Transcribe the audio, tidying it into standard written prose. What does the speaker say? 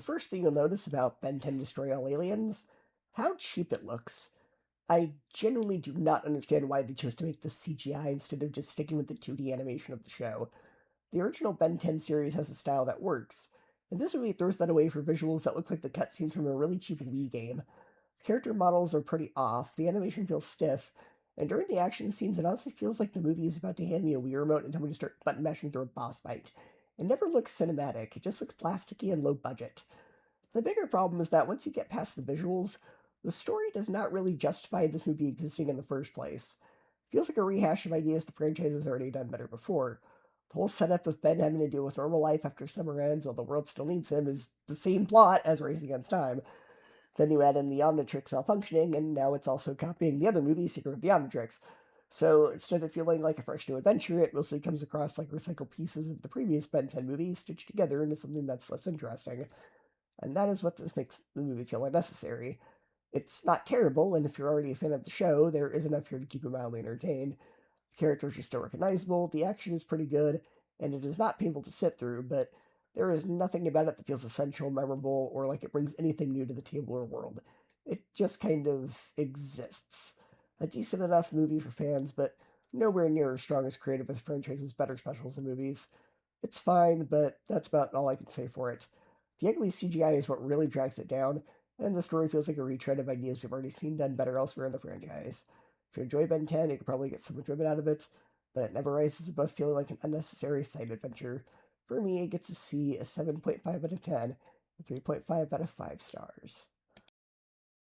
first thing you'll notice about Ben 10 Destroy All Aliens, how cheap it looks. I genuinely do not understand why they chose to make this CGI instead of just sticking with the 2D animation of the show. The original Ben 10 series has a style that works, and this movie throws that away for visuals that look like the cutscenes from a really cheap Wii game. The character models are pretty off, the animation feels stiff, and during the action scenes it honestly feels like the movie is about to hand me a Wii remote and tell me to start button mashing through a boss fight. It never looks cinematic, it just looks plasticky and low budget. The bigger problem is that once you get past the visuals, the story does not really justify this movie existing in the first place. It feels like a rehash of ideas the franchise has already done better before. The whole setup of Ben having to deal with normal life after summer ends while the world still needs him is the same plot as Race Against Time. Then you add in the Omnitrix malfunctioning, and now it's also copying the other movie, Secret of the Omnitrix. So instead of feeling like a fresh new adventure, it mostly comes across like recycled pieces of the previous Ben 10 movie stitched together into something that's less interesting. And that is what this makes the movie feel unnecessary. It's not terrible, and if you're already a fan of the show, there is enough here to keep you mildly entertained. The characters are still recognizable, the action is pretty good, and it is not painful to sit through, but there is nothing about it that feels essential, memorable, or like it brings anything new to the table or world. It just kind of exists. A decent enough movie for fans, but nowhere near as strong as creative as franchise's better specials and movies. It's fine, but that's about all I can say for it. The ugly CGI is what really drags it down, and the story feels like a retread of ideas we've already seen done better elsewhere in the franchise. If you enjoy Ben 10, you could probably get some enjoyment out of it, but it never rises above feeling like an unnecessary side adventure. For me, it gets a C, a 7.5 out of 10, and 3.5 out of 5 stars.